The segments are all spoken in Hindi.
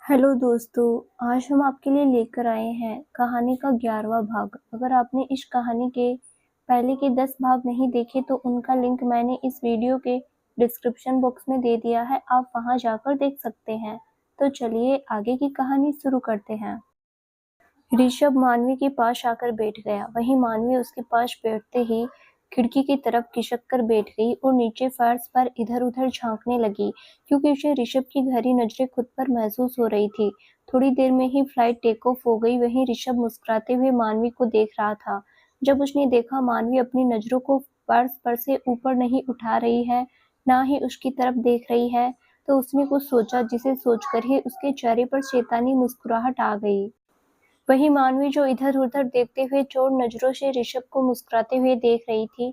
हेलो दोस्तों, आज हम आपके लिए लेकर आए हैं कहानी का 11वां भाग। अगर आपने इस कहानी के पहले के 10 भाग नहीं देखे तो उनका लिंक मैंने इस वीडियो के डिस्क्रिप्शन बॉक्स में दे दिया है, आप वहां जाकर देख सकते हैं। तो चलिए आगे की कहानी शुरू करते हैं। ऋषभ मानवी के पास आकर बैठ गया। वहीं मानवी उसके पास बैठते ही खिड़की की तरफ खिसक कर बैठ गई और नीचे फर्श पर इधर-उधर झांकने लगी, क्योंकि उसे ऋषभ की गहरी नजरें खुद पर महसूस हो रही थी। थोड़ी देर में ही फ्लाइट टेक ऑफ हो गई। वहीं ऋषभ मुस्कुराते हुए मानवी को देख रहा था। जब उसने देखा मानवी अपनी नजरों को फर्श पर से ऊपर नहीं उठा रही है, ना ही उसकी तरफ देख रही है, तो उसने कुछ सोचा, जिसे सोचकर ही उसके चेहरे पर शैतानी मुस्कुराहट आ गई। वहीं मानवी, जो इधर-उधर देखते हुए चोर नजरों से ऋषभ को मुस्कुराते हुए देख रही थी,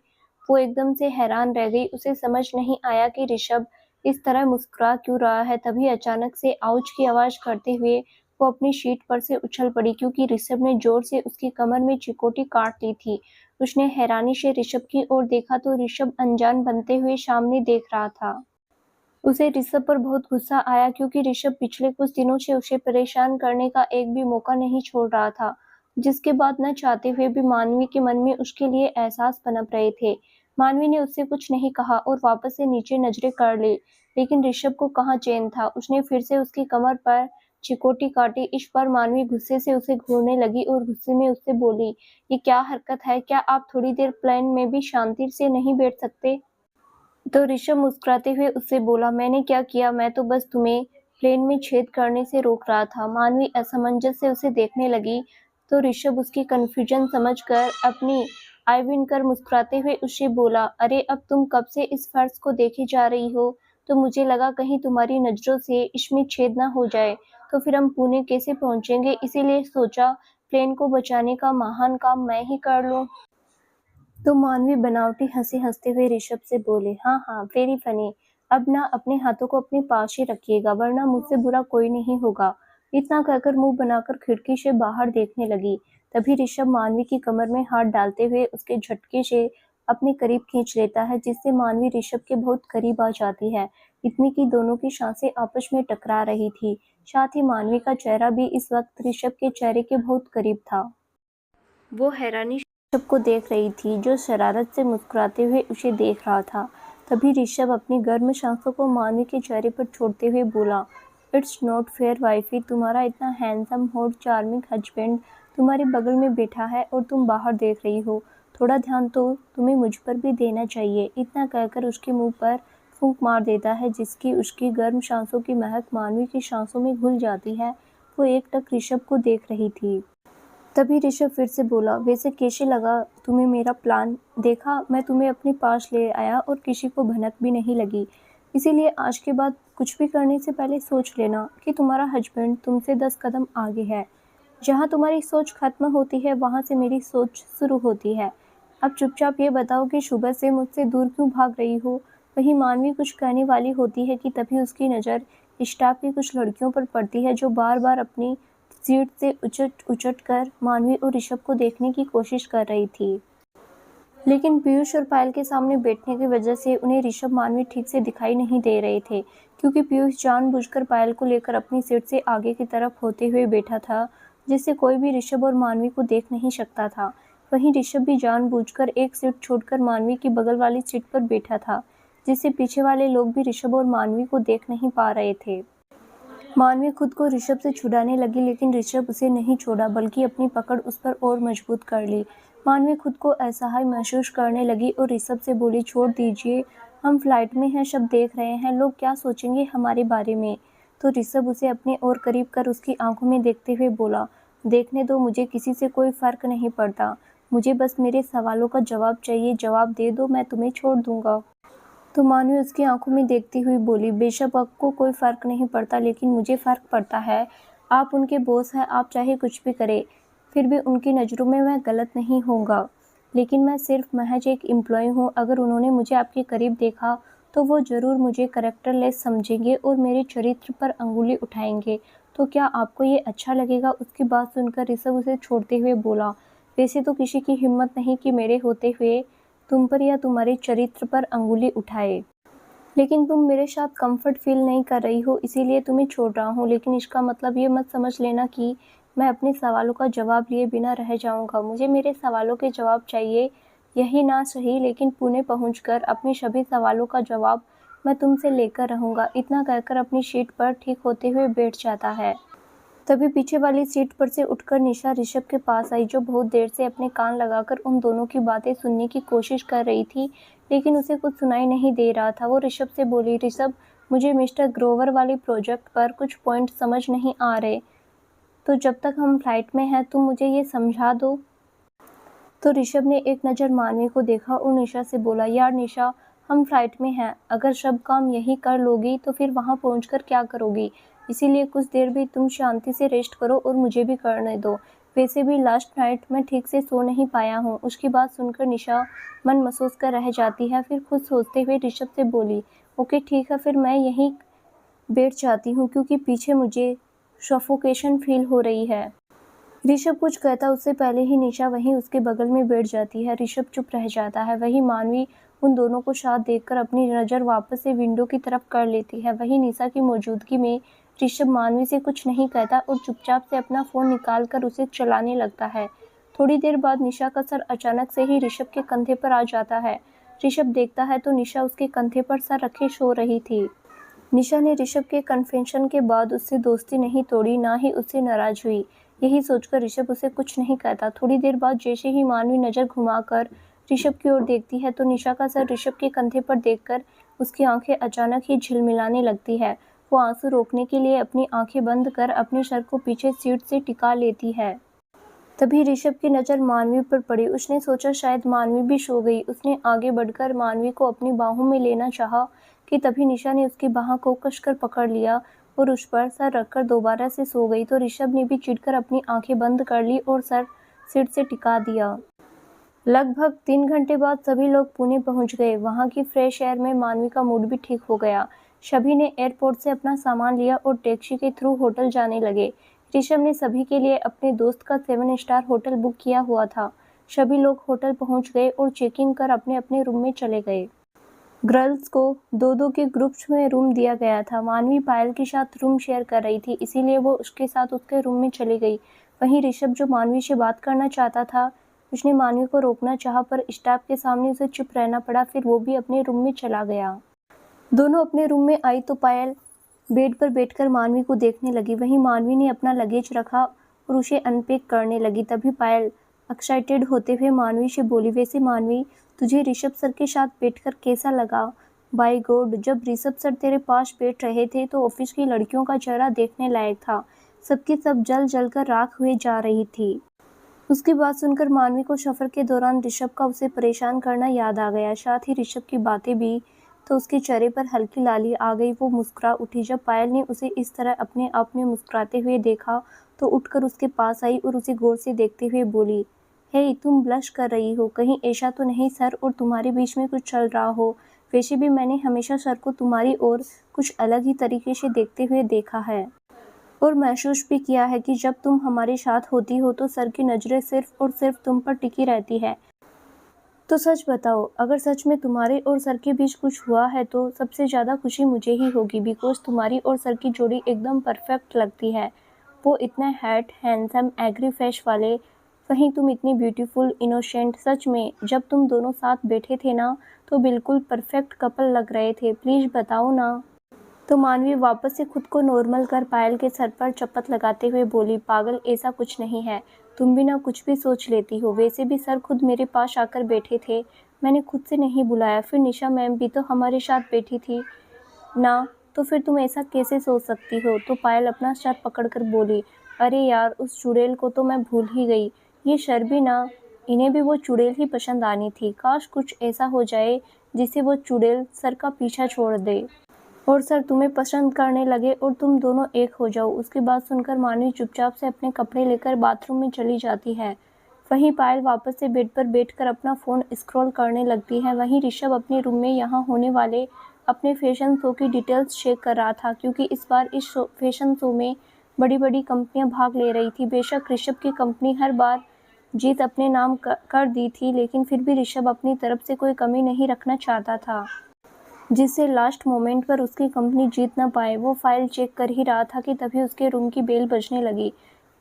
वो एकदम से हैरान रह गई। उसे समझ नहीं आया कि ऋषभ इस तरह मुस्कुरा क्यों रहा है। तभी अचानक से आउच की आवाज करते हुए वो अपनी सीट पर से उछल पड़ी, क्योंकि ऋषभ ने जोर से उसकी कमर में चिकोटी काट ली थी। उसने हैरानी से ऋषभ की ओर देखा तो ऋषभ अनजान बनते हुए सामने देख रहा था। उसे ऋषभ पर बहुत गुस्सा आया, क्योंकि ऋषभ पिछले कुछ दिनों से उसे परेशान करने का एक भी मौका नहीं छोड़ रहा था, जिसके बाद न चाहते हुए भी मानवी के मन में उसके लिए एहसास पनप रहे थे। मानवी ने उससे कुछ नहीं कहा और वापस से नीचे नजरें कर ली, लेकिन ऋषभ को कहाँ चैन था। उसने फिर से उसकी कमर पर चिकोटी काटी। इस पर मानवी गुस्से से उसे घूरने लगी और गुस्से में उससे बोली, ये क्या हरकत है? क्या आप थोड़ी देर प्लेन में भी शांति से नहीं बैठ सकते? तो ऋषभ मुस्कुराते हुए उससे बोला, मैंने क्या किया? मैं तो बस तुम्हें प्लेन में छेद करने से रोक रहा था। मानवी असमंजस से उसे देखने लगी, तो ऋषभ उसकी कन्फ्यूजन समझकर अपनी आई विन कर मुस्कुराते हुए उससे बोला, अरे अब तुम कब से इस फर्श को देखे जा रही हो? तो मुझे लगा कहीं तुम्हारी नजरों से इसमें छेद ना हो जाए, तो फिर हम पुणे कैसे पहुंचेंगे? इसीलिए सोचा प्लेन को बचाने का महान काम मैं ही कर लूं। तो मानवी बनावटी हंसी हंसते हुए ऋषभ से बोले, हाँ हाँ, वेरी फनी। अब ना अपने हाथों को अपने पास ही रखिएगा, वरना मुझसे बुरा कोई नहीं होगा। इतना कहकर मुंह बनाकर खिड़की से बाहर देखने लगी। तभी ऋषभ मानवी की कमर में हाथ डालते हुए उसके झटके से अपने करीब खींच लेता है, जिससे मानवी ऋषभ के बहुत करीब आ जाती है। इतनी की दोनों की सांसें आपस में टकरा रही थी। साथ ही मानवी का चेहरा भी इस वक्त ऋषभ के चेहरे के बहुत करीब था। वो हैरानी ऋषभ को देख रही थी, जो शरारत से मुस्कुराते हुए उसे देख रहा था। तभी ऋषभ अपनी गर्म सांसों को मानवी के चेहरे पर छोड़ते हुए बोला, इट्स नॉट फेयर वाइफी, तुम्हारा इतना हैंडसम हॉट चार्मिंग हस्बैंड तुम्हारे बगल में बैठा है और तुम बाहर देख रही हो। थोड़ा ध्यान तो तुम्हें मुझ पर भी देना चाहिए। इतना कहकर उसके मुंह पर फूंक मार देता है, जिसकी उसकी गर्म सांसों की महक मानवी की सांसों में घुल जाती है। वो एकटक ऋषभ को देख रही थी। तभी ऋषभ फिर से बोला, वैसे कैसे लगा तुम्हें मेरा प्लान? देखा, मैं तुम्हें अपने पास ले आया और किसी को भनक भी नहीं लगी। इसीलिए आज के बाद कुछ भी करने से पहले सोच लेना कि तुम्हारा हस्बैंड तुमसे 10 कदम आगे है। जहाँ तुम्हारी सोच खत्म होती है, वहाँ से मेरी सोच शुरू होती है। अब चुपचाप ये बताओ कि सुबह से मुझसे दूर क्यों भाग रही हो? वहीं मानवी कुछ कहने वाली होती है कि तभी उसकी नज़र स्टाफ की कुछ लड़कियों पर पड़ती है, जो बार बार अपनी सीट से उचट उचट कर मानवी और ऋषभ को देखने की कोशिश कर रही थी। लेकिन पीयूष और पायल के सामने बैठने की वजह से उन्हें ऋषभ मानवी ठीक से दिखाई नहीं दे रहे थे, क्योंकि पीयूष जानबूझकर पायल को लेकर अपनी सीट से आगे की तरफ होते हुए बैठा था, जिससे कोई भी ऋषभ और मानवी को देख नहीं सकता था। वहीं ऋषभ भी जानबूझकर एक सीट छोड़कर मानवी की बगल वाली सीट पर बैठा था, जिससे पीछे वाले लोग भी ऋषभ और मानवी को देख नहीं पा रहे थे। मानवी खुद को ऋषभ से छुड़ाने लगी, लेकिन ऋषभ उसे नहीं छोड़ा, बल्कि अपनी पकड़ उस पर और मजबूत कर ली। मानवी खुद को असहाय महसूस करने लगी और ऋषभ से बोली, छोड़ दीजिए, हम फ्लाइट में हैं, सब देख रहे हैं, लोग क्या सोचेंगे हमारे बारे में? तो ऋषभ उसे अपने और करीब कर उसकी आंखों में देखते हुए बोला, देखने दो, मुझे किसी से कोई फर्क नहीं पड़ता। मुझे बस मेरे सवालों का जवाब चाहिए, जवाब दे दो, मैं तुम्हें छोड़ दूंगा। तो मानवी उसकी आंखों में देखती हुई बोली, बेशक आपको कोई फ़र्क नहीं पड़ता, लेकिन मुझे फ़र्क पड़ता है। आप उनके बॉस हैं, आप चाहे कुछ भी करें, फिर भी उनकी नज़रों में मैं गलत नहीं होऊंगा। लेकिन मैं सिर्फ महज एक एम्प्लॉय हूँ। अगर उन्होंने मुझे आपके करीब देखा तो वो ज़रूर मुझे कैरेक्टरलेस समझेंगे और मेरे चरित्र पर अंगुली उठाएंगे। तो क्या आपको ये अच्छा लगेगा? उसकी बात सुनकर ऋषभ उसे छोड़ते हुए बोला, वैसे तो किसी की हिम्मत नहीं कि मेरे होते हुए तुम पर या तुम्हारे चरित्र पर अंगुली उठाए। लेकिन तुम मेरे साथ कंफर्ट फील नहीं कर रही हो, इसीलिए तुम्हें छोड़ रहा हूँ। लेकिन इसका मतलब ये मत समझ लेना कि मैं अपने सवालों का जवाब लिए बिना रह जाऊँगा। मुझे मेरे सवालों के जवाब चाहिए, यही ना सही लेकिन पुणे पहुँचकर अपने सभी सवालों का जवाब मैं तुमसे लेकर रहूँगा। इतना कहकर अपनी सीट पर ठीक होते हुए बैठ जाता है। तभी पीछे वाली सीट पर से उठकर निशा ऋषभ के पास आई, जो बहुत देर से अपने कान लगाकर उन दोनों की बातें सुनने की कोशिश कर रही थी, लेकिन उसे कुछ सुनाई नहीं दे रहा था। वो ऋषभ से बोली, ऋषभ, मुझे मिस्टर ग्रोवर वाले प्रोजेक्ट पर कुछ पॉइंट समझ नहीं आ रहे, तो जब तक हम फ्लाइट में हैं तुम मुझे ये समझा दो। तो ऋषभ ने एक नज़र मानवी को देखा और निशा से बोला, यार निशा, हम फ्लाइट में हैं, अगर सब काम यही कर लोगी तो फिर वहाँ पहुँचकर क्या करोगी? इसीलिए कुछ देर भी तुम शांति से रेस्ट करो और मुझे भी करने दो। वैसे भी लास्ट नाइट मैं ठीक से सो नहीं पाया हूँ। उसकी बात सुनकर निशा मन महसूस कर रह जाती है, फिर खुद सोचते हुए ऋषभ से बोली, ओके ठीक है, फिर मैं यहीं बैठ जाती हूँ क्योंकि पीछे मुझे सफोकेशन फील हो रही है। ऋषभ कुछ कहता उससे पहले ही निशा वहीं उसके बगल में बैठ जाती है। ऋषभ चुप रह जाता है। वहीं मानवी उन दोनों को साथ देखकर अपनी नज़र वापस से विंडो की तरफ कर लेती है। वहीं निशा की मौजूदगी में ऋषभ मानवी से कुछ नहीं कहता और चुपचाप से अपना फ़ोन निकालकर उसे चलाने लगता है। थोड़ी देर बाद निशा का सर अचानक से ही ऋषभ के कंधे पर आ जाता है। ऋषभ देखता है तो निशा उसके कंधे पर सर रखे सो रही थी। निशा ने ऋषभ के कन्फेशन के बाद उससे दोस्ती नहीं तोड़ी, ना ही उससे नाराज हुई। यही सोचकर ऋषभ उसे कुछ नहीं कहता। थोड़ी देर बाद जैसे ही मानवी नज़र घुमाकर ऋषभ की ओर देखती है तो निशा का सर ऋषभ के कंधे पर देखकर उसकी आंखें अचानक ही झिलमिलाने लगती है। वो आंसू रोकने के लिए अपनी आंखें बंद कर अपने सर को पीछे सीट से टिका लेती है। तभी ऋषभ की नज़र मानवी पर पड़ी। उसने सोचा शायद मानवी भी सो गई। उसने आगे बढ़कर मानवी को अपनी बाहों में लेना चाहा कि तभी निशा ने उसकी बाह को कसकर पकड़ लिया और उस पर सर रखकर दोबारा से सो गई। तो ऋषभ ने भी चिढ़कर अपनी आंखें बंद कर ली और सर सीट से टिका दिया। लगभग 3 घंटे बाद सभी लोग पुणे पहुंच गए। वहां की फ्रेश एयर में मानवी का मूड भी ठीक हो गया। सभी ने एयरपोर्ट से अपना सामान लिया और टैक्सी के थ्रू होटल जाने लगे। ऋषभ ने सभी के लिए अपने दोस्त का 7 स्टार होटल बुक किया हुआ था। सभी लोग होटल पहुंच गए और चेकिंग कर अपने अपने रूम में चले गए। गर्ल्स को 2-2 के ग्रुप्स में रूम दिया गया था। मानवी पायल के साथ रूम शेयर कर रही थी, इसीलिए वो उसके साथ उसके रूम में चली गई। वहीं ऋषभ, जो मानवी से बात करना चाहता था, उसने मानवी को रोकना चाहा पर स्टाफ के सामने उसे चुप रहना पड़ा। फिर वो भी अपने रूम में चला गया। दोनों अपने रूम में आई तो पायल बेड पर बैठकर मानवी को देखने लगी। वहीं मानवी ने अपना लगेज रखा और उसे अनपैक करने लगी। तभी पायल एक्साइटेड होते हुए मानवी से बोली, वैसे मानवी, तुझे ऋषभ सर के साथ बैठकर कैसा लगा? बाय गॉड, जब ऋषभ सर तेरे पास बैठ रहे थे तो ऑफिस की लड़कियों का चेहरा देखने लायक था। सबकी सब जल जल कर राख हुए जा रही थी। उसकी बात सुनकर मानवी को सफर के दौरान ऋषभ का उसे परेशान करना याद आ गया, साथ ही ऋषभ की बातें भी। तो उसके चेहरे पर हल्की लाली आ गई। वो मुस्कुरा उठी। जब पायल ने उसे इस तरह अपने आप में मुस्कुराते हुए देखा तो उठकर उसके पास आई और उसे गौर से देखते हुए बोली, हे, तुम ब्लश कर रही हो, कहीं ऐसा तो नहीं सर और तुम्हारे बीच में कुछ चल रहा हो? वैसे भी मैंने हमेशा सर को तुम्हारी ओर कुछ अलग ही तरीके से देखते हुए देखा है और महसूस भी किया है कि जब तुम हमारे साथ होती हो तो सर की नज़रें सिर्फ और सिर्फ तुम पर टिकी रहती है। तो सच बताओ, अगर सच में तुम्हारे और सर के बीच कुछ हुआ है तो सबसे ज़्यादा खुशी मुझे ही होगी, बिकॉज तुम्हारी और सर की जोड़ी एकदम परफेक्ट लगती है। वो इतने हैट हैंडसम एग्री फ्रेश वाले, वहीं तुम इतनी ब्यूटीफुल इनोसेंट। सच में जब तुम दोनों साथ बैठे थे ना तो बिल्कुल परफेक्ट कपल लग रहे थे। प्लीज़ बताओ ना। तो मानवी वापस से खुद को नॉर्मल कर पायल के सर पर चपत लगाते हुए बोली, पागल, ऐसा कुछ नहीं है, तुम भी ना कुछ भी सोच लेती हो। वैसे भी सर खुद मेरे पास आकर बैठे थे, मैंने खुद से नहीं बुलाया। फिर निशा मैम भी तो हमारे साथ बैठी थी ना, तो फिर तुम ऐसा कैसे सोच सकती हो? तो पायल अपना सर पकड़कर बोली, अरे यार, उस चुड़ैल को तो मैं भूल ही गई। ये सर भी ना, इन्हें भी वो चुड़ैल ही पसंद आनी थी। काश कुछ ऐसा हो जाए जिससे वो चुड़ैल सर का पीछा छोड़ दे और सर तुम्हें पसंद करने लगे और तुम दोनों एक हो जाओ। उसकी बात सुनकर मानवी चुपचाप से अपने कपड़े लेकर बाथरूम में चली जाती है। वहीं पायल वापस से बेड पर बैठकर अपना फ़ोन स्क्रॉल करने लगती है। वहीं ऋषभ अपने रूम में यहाँ होने वाले अपने फैशन शो की डिटेल्स चेक कर रहा था, क्योंकि इस बार इस फैशन शो में बड़ी बड़ी कंपनियां भाग ले रही थी। बेशक ऋषभ की कंपनी हर बार जीत अपने नाम कर दी थी, लेकिन फिर भी ऋषभ अपनी तरफ से कोई कमी नहीं रखना चाहता था। जिससे लास्ट मोमेंट पर उसकी कंपनी जीत न पाए। वो फाइल चेक कर ही रहा था कि तभी उसके रूम की बेल बजने लगी।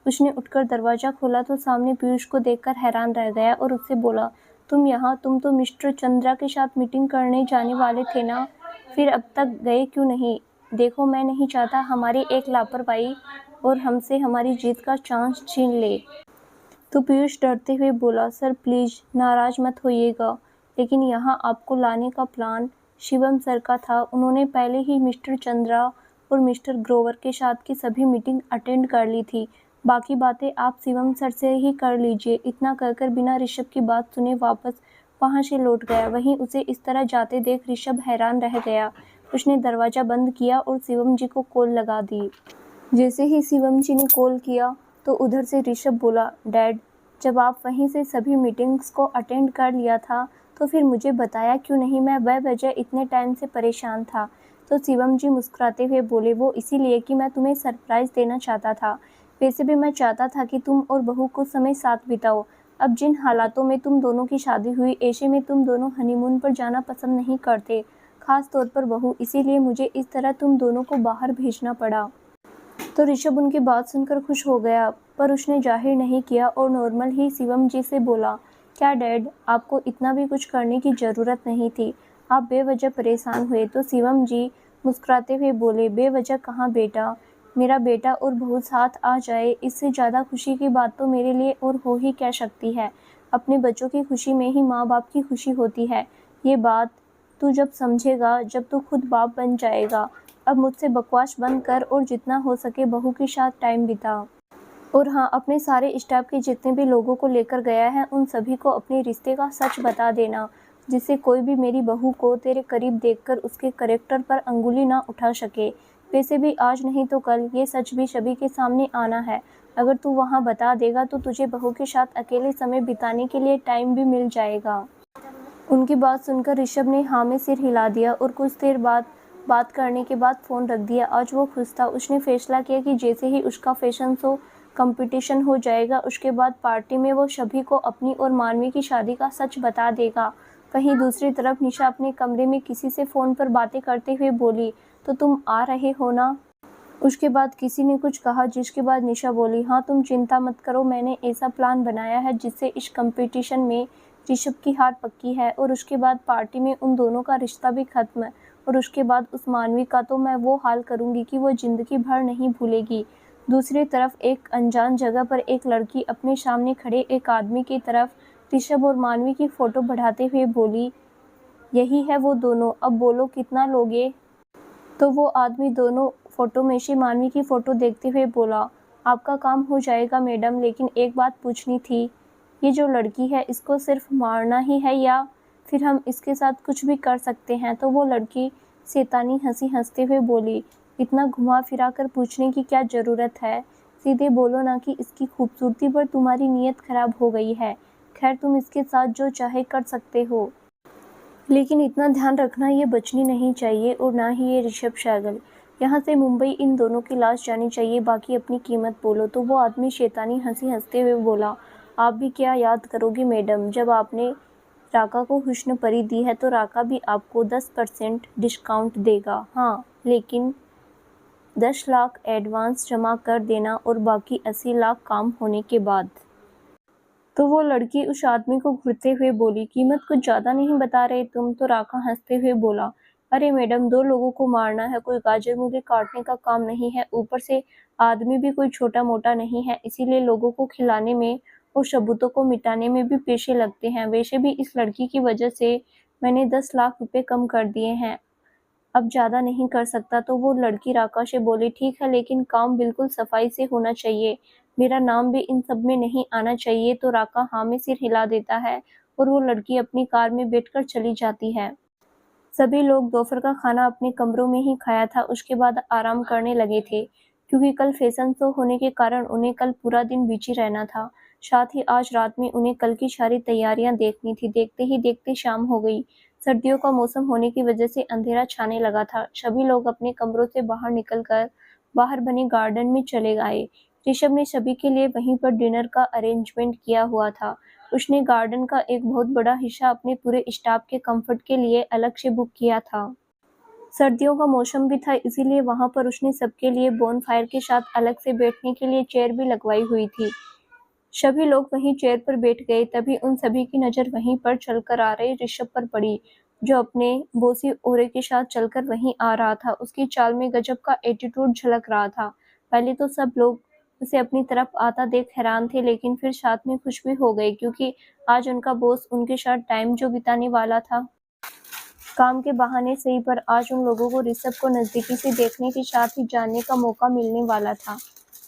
उसने उठकर दरवाजा खोला तो सामने पीयूष को देखकर हैरान रह गया और उससे बोला, तुम यहाँ? तुम तो मिस्टर चंद्रा के साथ मीटिंग करने जाने वाले थे ना, फिर अब तक गए क्यों नहीं? देखो, मैं नहीं चाहता हमारी एक लापरवाही और हमसे हमारी जीत का चांस छीन ले। तो पीयूष डरते हुए बोला, सर प्लीज नाराज मत होइएगा, लेकिन यहाँ आपको लाने का प्लान शिवम सर का था। उन्होंने पहले ही मिस्टर चंद्रा और मिस्टर ग्रोवर के साथ की सभी मीटिंग अटेंड कर ली थी। बाकी बातें आप शिवम सर से ही कर लीजिए। इतना कहकर बिना ऋषभ की बात सुने वापस वहां से लौट गया। वहीं उसे इस तरह जाते देख ऋषभ हैरान रह गया। उसने दरवाजा बंद किया और शिवम जी को कॉल लगा दी। जैसे ही शिवम जी ने कॉल किया तो उधर से ऋषभ बोला, डैड, जब आप वहीं से सभी मीटिंग्स को अटेंड कर लिया था तो फिर मुझे बताया क्यों नहीं? मैं बेवजह इतने टाइम से परेशान था। तो शिवम जी मुस्कुराते हुए बोले, वो इसीलिए कि मैं तुम्हें सरप्राइज देना चाहता था। वैसे भी मैं चाहता था कि तुम और बहू कुछ समय साथ बिताओ। अब जिन हालातों में तुम दोनों की शादी हुई, ऐसे में तुम दोनों हनीमून पर जाना पसंद नहीं करते, खास तौर पर बहू। इसीलिए मुझे इस तरह तुम दोनों को बाहर भेजना पड़ा। तो ऋषभ उनकी बात सुनकर खुश हो गया, पर उसने जाहिर नहीं किया और नॉर्मल ही शिवम जी से बोला, क्या डैड, आपको इतना भी कुछ करने की ज़रूरत नहीं थी, आप बेवजह परेशान हुए। तो शिवम जी मुस्कुराते हुए बोले, बेवजह कहाँ बेटा, मेरा बेटा और बहू साथ आ जाए, इससे ज़्यादा खुशी की बात तो मेरे लिए और हो ही क्या सकती है। अपने बच्चों की खुशी में ही माँ बाप की खुशी होती है। ये बात तू जब समझेगा, जब तू खुद बाप बन जाएगा। अब मुझसे बकवास बंद कर और जितना हो सके बहू के साथ टाइम बिता। और हाँ, अपने सारे स्टाफ के जितने भी लोगों को लेकर गया है उन सभी को अपने रिश्ते का सच बता देना, जिससे कोई भी मेरी बहू को तेरे करीब देखकर उसके कैरेक्टर पर अंगुली ना उठा सके। वैसे भी आज नहीं तो कल ये सच भी सभी के सामने आना है। अगर तू वहाँ बता देगा तो तुझे बहू के साथ अकेले समय बिताने के लिए टाइम भी मिल जाएगा। उनकी बात सुनकर ऋषभ ने हाँ में सिर हिला दिया और कुछ देर बाद बात करने के बाद फ़ोन रख दिया। आज वो खुश था। उसने फैसला किया कि जैसे ही उसका फैशन शो कंपटीशन हो जाएगा, उसके बाद पार्टी में वो सभी को अपनी और मानवी की शादी का सच बता देगा। वहीं दूसरी तरफ निशा अपने कमरे में किसी से फ़ोन पर बातें करते हुए बोली, तो तुम आ रहे हो ना? उसके बाद किसी ने कुछ कहा, जिसके बाद निशा बोली, हाँ तुम चिंता मत करो, मैंने ऐसा प्लान बनाया है जिससे इस कंपटीशन में ऋषभ की हार पक्की है और उसके बाद पार्टी में उन दोनों का रिश्ता भी खत्म है। और उसके बाद उस मानवी का तो मैं वो हाल करूँगी कि वो ज़िंदगी भर नहीं भूलेगी। दूसरी तरफ एक अनजान जगह पर एक लड़की अपने सामने खड़े एक आदमी की तरफ ऋषभ और मानवी की फ़ोटो बढ़ाते हुए बोली, यही है वो दोनों, अब बोलो कितना लोगे? तो वो आदमी दोनों फोटो में से मानवी की फ़ोटो देखते हुए बोला, आपका काम हो जाएगा मैडम, लेकिन एक बात पूछनी थी, ये जो लड़की है इसको सिर्फ मारना ही है या फिर हम इसके साथ कुछ भी कर सकते हैं? तो वो लड़की शैतानी हंसी हंसते हुए बोली, इतना घुमा फिरा कर पूछने की क्या ज़रूरत है? सीधे बोलो ना कि इसकी खूबसूरती पर तुम्हारी नीयत खराब हो गई है। खैर, तुम इसके साथ जो चाहे कर सकते हो, लेकिन इतना ध्यान रखना, ये बचनी नहीं चाहिए और ना ही ये ऋषभ सहगल। यहाँ से मुंबई इन दोनों की लाश जानी चाहिए, बाकी अपनी कीमत बोलो। तो वो आदमी शैतानी हंसी हंसते हुए बोला, आप भी क्या याद करोगे मैडम, जब आपने राका को हुस्न परी दी है तो राका भी आपको 10% डिस्काउंट देगा। हाँ, लेकिन 10 लाख एडवांस जमा कर देना और बाकी 80 लाख काम होने के बाद। तो वो लड़की उस आदमी को घूरते हुए बोली, कीमत कुछ ज़्यादा नहीं बता रहे तुम? तो राका हंसते हुए बोला, अरे मैडम, 2 लोगों को मारना है, कोई गाजर मूली काटने का काम नहीं है। ऊपर से आदमी भी कोई छोटा मोटा नहीं है, इसीलिए लोगों को खिलाने में और सबूतों को मिटाने में भी पैसे लगते हैं। वैसे भी इस लड़की की वजह से मैंने 10 लाख रुपए कम कर दिए हैं, अब ज़्यादा नहीं कर सकता। तो वो लड़की राका से बोली, ठीक है, लेकिन काम बिल्कुल सफाई से होना चाहिए, मेरा नाम भी इन सब में नहीं आना चाहिए। तो राका हाँ में सिर हिला देता है और वो लड़की अपनी कार में बैठकर चली जाती है। सभी लोग दोपहर का खाना अपने कमरों में ही खाया था, उसके बाद आराम करने लगे थे, क्योंकि कल फैशन शो होने के कारण उन्हें कल पूरा दिन बिजी रहना था। साथ ही आज रात में उन्हें कल की सारी तैयारियां देखनी थी। देखते ही देखते शाम हो गई। सर्दियों का मौसम होने की वजह से अंधेरा छाने लगा था। सभी लोग अपने कमरों से बाहर निकलकर बाहर बने गार्डन में चले आए। ऋषभ ने सभी के लिए वहीं पर डिनर का अरेंजमेंट किया हुआ था। उसने गार्डन का एक बहुत बड़ा हिस्सा अपने पूरे स्टाफ के कंफर्ट के लिए अलग से बुक किया था। सर्दियों का मौसम भी था, इसीलिए वहां पर उसने सबके लिए बोनफायर के साथ अलग से बैठने के लिए चेयर भी लगवाई हुई थी। सभी लोग वहीं चेयर पर बैठ गए। तभी उन सभी की नज़र वहीं पर चलकर आ रहे ऋषभ पर पड़ी, जो अपने बोसी ओरे के साथ चलकर वहीं आ रहा था। उसकी चाल में गजब का एटीट्यूड झलक रहा था। पहले तो सब लोग उसे अपनी तरफ आता देख हैरान थे, लेकिन फिर साथ में खुश भी हो गए, क्योंकि आज उनका बॉस उनके साथ टाइम जो बिताने वाला था, काम के बहाने से ही, पर आज उन लोगों को ऋषभ को नज़दीकी से देखने के साथ ही जानने का मौका मिलने वाला था।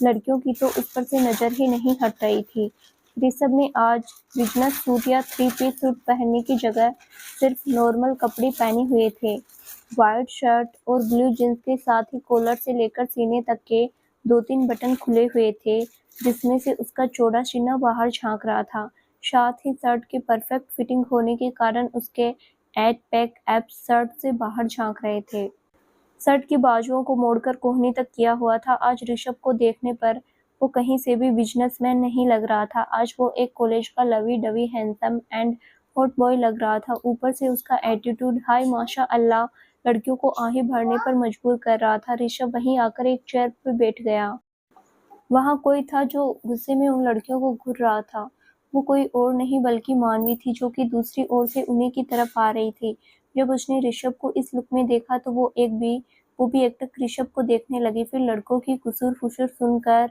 लड़कियों की तो उस पर से नज़र ही नहीं हट रही थी। ऋषभ ने आज बिजनेस सूट या 3 पीस सूट पहनने की जगह सिर्फ नॉर्मल कपड़े पहने हुए थे। व्हाइट शर्ट और ब्लू जींस के साथ ही कॉलर से लेकर सीने तक के 2-3 बटन खुले हुए थे, जिसमें से उसका चौड़ा सीना बाहर झांक रहा था। साथ ही शर्ट के परफेक्ट फिटिंग होने के कारण उसके 8 पैक एब्स शर्ट से बाहर झांक रहे थे। शर्ट की बाजुओं को मोड़कर कोहनी तक किया हुआ था। आज ऋषभ को देखने पर वो कहीं से भी बिजनेसमैन नहीं लग रहा था। आज वो एक कॉलेज का lovey dovey handsome and hot boy लग रहा था। ऊपर से उसका एटीट्यूड, हाय माशा अल्लाह, लड़कियों को आहें भरने पर मजबूर कर रहा था। ऋषभ वहीं आकर एक चेयर पर बैठ गया। वहाँ कोई था जो गुस्से में उन लड़कियों को घूर रहा था। वो कोई और नहीं बल्कि मानवी थी, जो कि दूसरी ओर से उन्हीं की तरफ आ रही थी। जब उसने ऋषभ को इस लुक में देखा तो वो भी एकटक ऋषभ को देखने लगी। फिर लड़कों की कुसूर-फुसूर सुनकर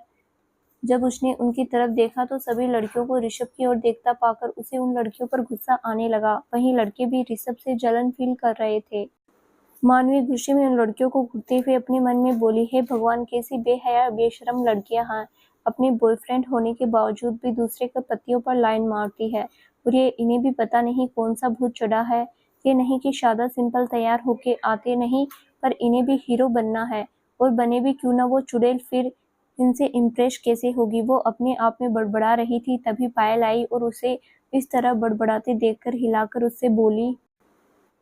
जब उसने उनकी तरफ देखा तो सभी लड़कियों को ऋषभ की ओर देखता पाकर उसे उन लड़कियों पर गुस्सा आने लगा। वहीं लड़के भी ऋषभ से जलन फील कर रहे थे। मानवी गुस्से में उन लड़कियों को घूरते हुए अपने मन में बोली, हे भगवान, कैसी बेहया बेशरम लड़कियां हैं, अपने बॉयफ्रेंड होने के बावजूद भी दूसरे के पतियों पर लाइन मारती है। और ये इन्हें भी पता नहीं कौन सा भूत चढ़ा है। ये नहीं कि सादा सिंपल तैयार होके आते नहीं, पर इन्हें भी हीरो बनना है। और बने भी क्यों ना वो चुड़ैल, फिर इनसे इम्प्रेस कैसे होगी। वो अपने आप में बड़बड़ा रही थी, तभी पायल आई और उसे इस तरह बड़बड़ाते देखकर हिलाकर उससे बोली,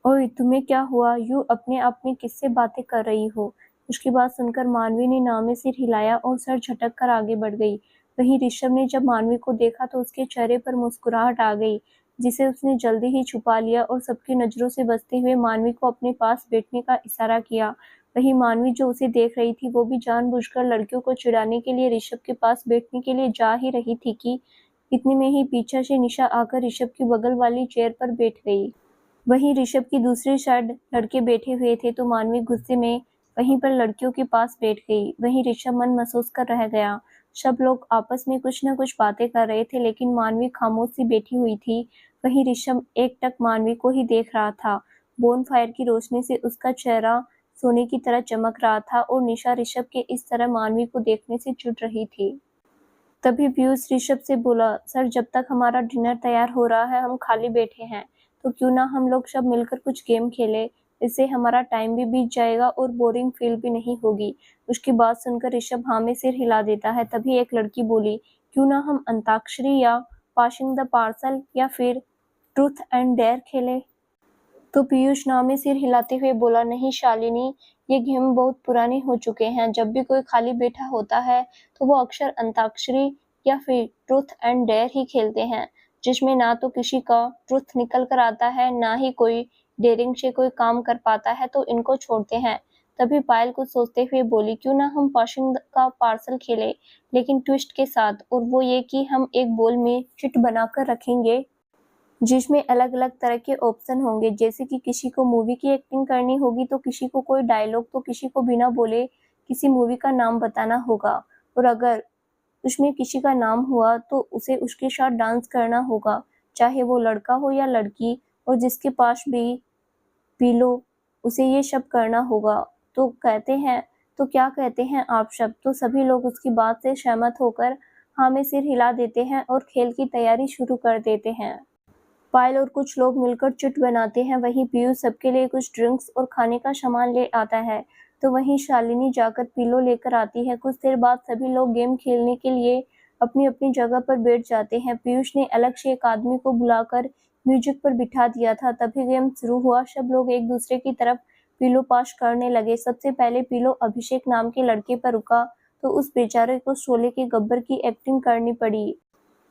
ओए तुम्हें क्या हुआ, यूं अपने आप में किससे बातें कर रही हो। उसकी बात सुनकर मानवी ने नाव में सिर हिलाया और सर झटक कर आगे बढ़ गई। वहीं ऋषभ ने जब मानवी को देखा तो उसके चेहरे पर मुस्कुराहट आ गई, जिसे उसने जल्दी ही छुपा लिया और सबकी नजरों से बचते हुए मानवी को अपने पास बैठने का इशारा किया। वहीं मानवी जो उसे देख रही थी, वो भी जानबूझकर लड़कियों को चिढ़ाने के लिए ऋषभ के पास बैठने के लिए जा ही रही थी कि इतने में ही पीछे से निशा आकर ऋषभ की बगल वाली चेयर पर बैठ गई। वहीं ऋषभ की दूसरी साइड लड़के बैठे हुए थे, तो मानवी गुस्से में वहीं पर लड़कियों के पास बैठ गई। वहीं ऋषभ मन महसूस कर रह गया। सब लोग आपस में कुछ न कुछ बातें कर रहे थे, लेकिन मानवी खामोश सी बैठी हुई थी। वहीं ऋषभ एकटक मानवी को ही देख रहा था। बोनफायर की रोशनी से उसका चेहरा सोने की तरह चमक रहा था और निशा ऋषभ के इस तरह मानवी को देखने से चिढ़ रही थी। तभी पीयूष ऋषभ से बोला, सर, जब तक हमारा डिनर तैयार हो रहा है हम खाली बैठे हैं, तो क्यों ना हम लोग सब मिलकर कुछ गेम खेलें। इससे हमारा टाइम भी बीत जाएगा और बोरिंग फील भी नहीं होगी। उसकी बात सुनकर ऋषभ हाँ में सिर हिला देता है। तभी एक लड़की बोली, क्यों ना हम अंताक्षरी या पासिंग द पार्सल या फिर ट्रूथ एंड डेयर खेलें। तो पीयूष नाव में सिर हिलाते हुए बोला, नहीं शालिनी, ये गेम बहुत पुराने हो चुके हैं। जब भी कोई खाली बैठा होता है तो वो अक्सर अंताक्षरी या फिर ट्रूथ एंड डेयर ही खेलते हैं, जिसमें ना तो किसी का ट्रूथ निकल कर आता है, ना ही कोई डेयरिंग से कोई काम कर पाता है, तो इनको छोड़ते हैं। तभी पायल कुछ सोचते हुए बोली, क्यों ना हम पासिंग का पार्सल खेलें, लेकिन ट्विस्ट के साथ, और वो ये कि हम एक बोल में चिट बनाकर रखेंगे, जिसमें अलग-अलग तरह के ऑप्शन होंगे। जैसे कि किसी को मूवी की एक्टिंग करनी होगी, तो किसी को कोई डायलॉग, तो किसी को बिना बोले किसी मूवी का नाम बताना होगा। और अगर उसमें किसी का नाम हुआ तो उसे उसके साथ डांस करना होगा, चाहे वो लड़का हो या लड़की। और जिसके पास भी पिलो, उसे ये सब करना होगा। तो क्या कहते हैं आप सब? तो सभी लोग उसकी बात से सहमत होकर हाँ में सिर हिला देते हैं और खेल की तैयारी शुरू कर देते हैं। पायल और कुछ लोग मिलकर चिट बनाते हैं। वहीं पीयूष सबके लिए कुछ ड्रिंक्स और खाने का सामान ले आता है, तो वहीं शालिनी जाकर पिलो लेकर आती है। कुछ देर बाद सभी लोग गेम खेलने के लिए अपनी अपनी जगह पर बैठ जाते हैं। पीयूष ने अलग से एक आदमी को बुलाकर म्यूजिक पर बिठा दिया था। तभी गेम शुरू हुआ। सब लोग एक दूसरे की तरफ पिलो पास करने लगे। सबसे पहले पिलो अभिषेक नाम के लड़के पर रुका, तो उस बेचारे को शोले के गब्बर की एक्टिंग करनी पड़ी,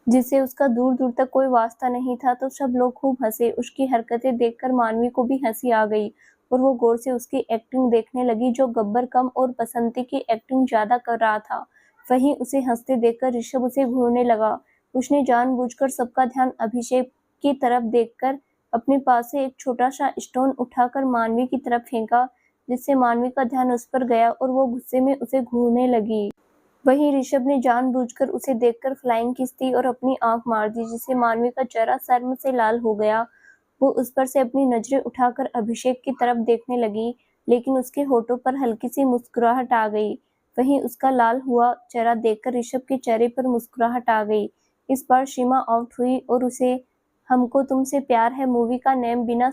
जिससे उसका दूर दूर तक कोई वास्ता नहीं था। तो सब लोग खूब हंसे। उसकी हरकतें देखकर मानवी को भी हंसी आ गई और वो गौर से उसकी एक्टिंग देखने लगी, जो गब्बर कम और बसंती की एक्टिंग ज्यादा कर रहा था। वहीं उसे हंसते देखकर ऋषभ उसे घूरने लगा। उसने जानबूझकर सबका ध्यान अभिषेक की तरफ देखकर अपने पास से एक छोटा सा स्टोन उठाकर मानवी की तरफ फेंका, जिससे मानवी का ध्यान उस पर गया और वो गुस्से में उसे घूरने लगी। वहीं ऋषभ ने जानबूझकर उसे देखकर फ्लाइंग किस दी और अपनी आंख मार दी, जिससे मानवी का चेहरा शर्म से लाल हो गया। वो उस पर से अपनी नजरें उठाकर अभिषेक की तरफ देखने लगी, लेकिन उसके होठों पर हल्की सी मुस्कुराहट आ गई। वहीं उसका लाल हुआ चेहरा देखकर ऋषभ के चेहरे पर मुस्कुराहट आ गई। इस बार सीमा आउट हुई और उसे हमको तुमसे प्यार है मूवी का नेम बिना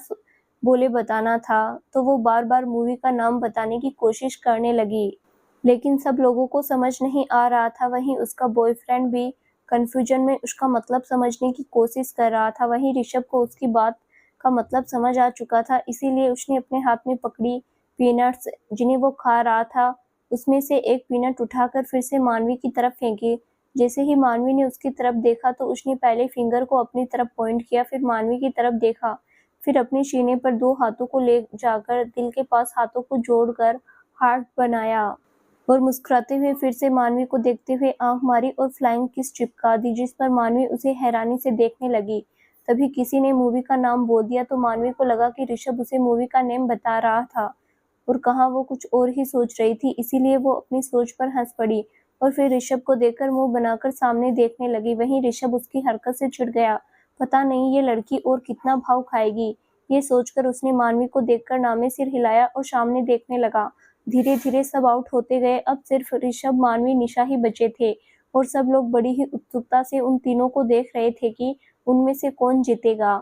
बोले बताना था, तो वो बार बार मूवी का नाम बताने की कोशिश करने लगी, लेकिन सब लोगों को समझ नहीं आ रहा था। वहीं उसका बॉयफ्रेंड भी कंफ्यूजन में उसका मतलब समझने की कोशिश कर रहा था। वहीं ऋषभ को उसकी बात का मतलब समझ आ चुका था, इसीलिए उसने अपने हाथ में पकड़ी पीनट्स जिन्हें वो खा रहा था, उसमें से एक पीनट उठाकर फिर से मानवी की तरफ फेंकी। जैसे ही मानवी ने उसकी तरफ देखा तो उसने पहले फिंगर को अपनी तरफ पॉइंट किया, फिर मानवी की तरफ देखा, फिर अपने सीने पर दो हाथों को ले जाकर दिल के पास हाथों को जोड़कर हार्ट बनाया और मुस्कुराते हुए फिर से मानवी को देखते हुए आंख मारी और फ्लाइंग किस चिपका दी, जिस पर मानवी उसे हैरानी से देखने लगी। तभी किसी ने मूवी का नाम बोल दिया तो मानवी को लगा कि ऋषभ उसे मूवी का नेम बता रहा था और कहाँ वो कुछ और ही सोच रही थी, इसीलिए वो अपनी सोच पर हंस पड़ी और फिर ऋषभ को देखकर मुंह बनाकर सामने देखने लगी। वहीं ऋषभ उसकी हरकत से चिढ़ गया। पता नहीं ये लड़की और कितना भाव खाएगी, ये सोचकर उसने मानवी को देखकर नामे सिर हिलाया और सामने देखने लगा। धीरे धीरे सब आउट होते गए। अब सिर्फ ऋषभ, मानवी, निशा ही बचे थे और सब लोग बड़ी ही उत्सुकता से उन तीनों को देख रहे थे कि उनमें से कौन जीतेगा।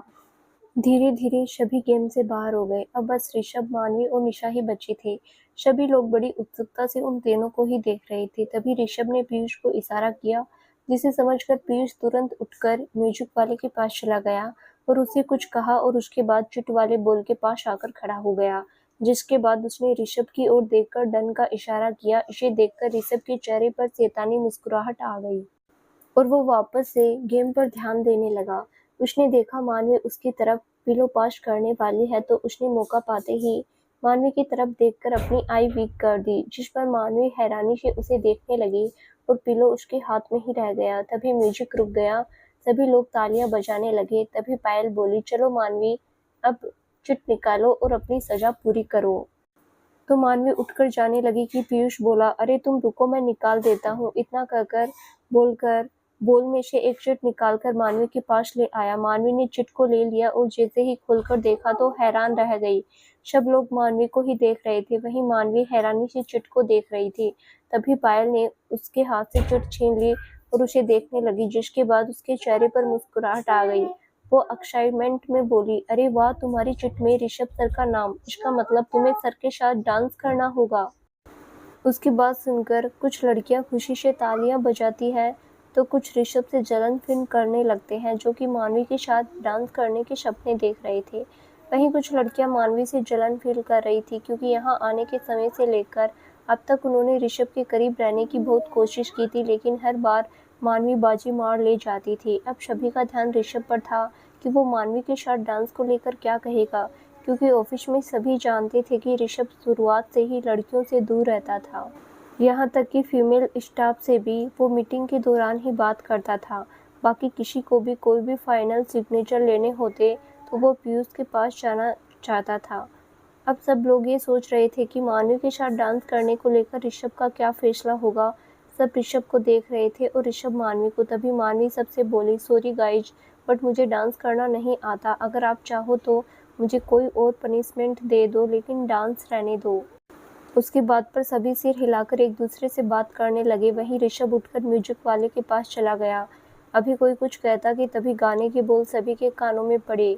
धीरे धीरे सभी गेम से बाहर हो गए। अब बस ऋषभ, मानवी और निशा ही बचे थे। सभी लोग बड़ी उत्सुकता से उन तीनों को ही देख रहे थे। तभी ऋषभ ने पीयूष को इशारा किया, जिसे समझकर पीयूष तुरंत उठकर म्यूजिक वाले के पास चला गया और उसे कुछ कहा और उसके बाद चिट वाले बॉल के पास आकर खड़ा हो गया, जिसके बाद उसने ऋषभ की ओर देखकर डन का इशारा किया। इसे देखकर ऋषभ के चेहरे पर शैतानी मुस्कुराहट आ गई और वो वापस से गेम पर ध्यान देने लगा। उसने देखा मानवी उसकी तरफ पिलो पास करने वाली है, तो उसने मौका पाते ही मानवी की तरफ देखकर अपनी आई वीक कर दी, जिस पर मानवी हैरानी से उसे देखने लगी और पिलो उसके हाथ में ही रह गया। तभी म्यूजिक रुक गया, सभी लोग तालियां बजाने लगे। तभी पायल बोली, चलो मानवी, अब चिट निकालो और अपनी सजा पूरी करो। तो मानवी उठकर जाने लगी कि पीयूष बोला, अरे तुम रुको, मैं निकाल देता हूँ। इतना कहकर बोलकर बोल में से एक चिट निकालकर मानवी के पास ले आया। मानवी ने चिट को ले लिया और जैसे ही खोलकर देखा तो हैरान रह गई। सब लोग मानवी को ही देख रहे थे, वहीं मानवी हैरानी से चिट को देख रही थी। तभी पायल ने उसके हाथ से चिट छीन ली और उसे देखने लगी, जिसके बाद उसके चेहरे पर मुस्कुराहट आ गई। वो एक्साइटमेंट में बोली, अरे वाह, तुम्हारी चिट में ऋषभ सर का नाम, इसका मतलब तुम्हें सर के साथ डांस करना होगा। उसकी बात सुनकर कुछ लड़कियां खुशी से तालियां बजाती है तो कुछ ऋषभ से जलन फील करने लगते हैं, जो कि मानवी के साथ डांस करने के सपने देख रहे थे। वहीं कुछ लड़कियां मानवी से जलन फील कर रही थी, क्योंकि यहाँ आने के समय से लेकर अब तक उन्होंने ऋषभ के करीब रहने की बहुत कोशिश की थी, लेकिन हर बार मानवी बाजी मार ले जाती थी। अब सभी का ध्यान ऋषभ पर था कि वो मानवी के साथ डांस को लेकर क्या कहेगा, क्योंकि ऑफिस में सभी जानते थे कि ऋषभ शुरुआत से ही लड़कियों से दूर रहता था। यहाँ तक कि फीमेल स्टाफ से भी वो मीटिंग के दौरान ही बात करता था। बाकी किसी को भी कोई भी फाइनल सिग्नेचर लेने होते तो वो पीयूष के पास जाना चाहता था। अब सब लोग ये सोच रहे थे कि मानवी के साथ डांस करने को लेकर ऋषभ का क्या फैसला होगा। सब ऋषभ को देख रहे थे और ऋषभ मानवी को। तभी मानवी सबसे बोली, सॉरी गाइज, बट मुझे डांस करना नहीं आता। अगर आप चाहो तो मुझे कोई और पनिशमेंट दे दो, लेकिन डांस रहने दो। उसकी बात पर सभी सिर हिलाकर एक दूसरे से बात करने लगे। वहीं ऋषभ उठकर म्यूजिक वाले के पास चला गया। अभी कोई कुछ कहता कि तभी गाने के बोल सभी के कानों में पड़े,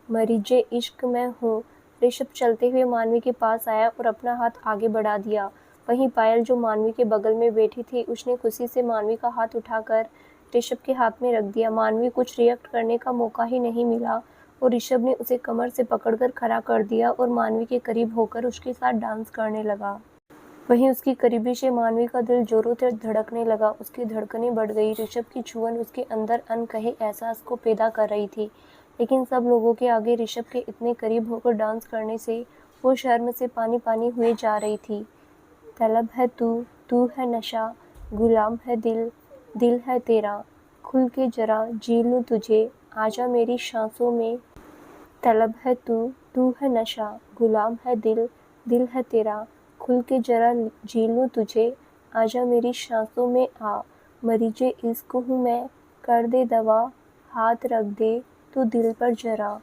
मरीजे इश्क में हूँ। ऋषभ चलते हुए मानवी के पास आया और अपना हाथ आगे बढ़ा दिया। वहीं पायल, जो मानवी के बगल में बैठी थी, उसने खुशी से मानवी का हाथ उठाकर ऋषभ के हाथ में रख दिया। मानवी कुछ रिएक्ट करने का मौका ही नहीं मिला और ऋषभ ने उसे कमर से पकड़कर खड़ा कर दिया और मानवी के करीब होकर उसके साथ डांस करने लगा। वहीं उसकी करीबी से मानवी का दिल जोरों से धड़कने लगा। उसकी धड़कनें बढ़ गई। ऋषभ की छुअन उसके अंदर अनकहे एहसास को पैदा कर रही थी, लेकिन सब लोगों के आगे ऋषभ के इतने करीब होकर डांस करने से वो शर्म से पानी पानी हुए जा रही थी। तलब है तू है नशा, गुलाम है दिल, दिल है तेरा, खुल के जरा जी लूं तुझे, आजा मेरी सांसों में। तलब है तू है नशा, गुलाम है दिल, दिल है तेरा, खुल के जरा जी लूं तुझे, आजा मेरी सांसों में आ, मरीजे इश्क हूँ मैं, कर दे दवा, हाथ रख दे तू दिल पर जरा।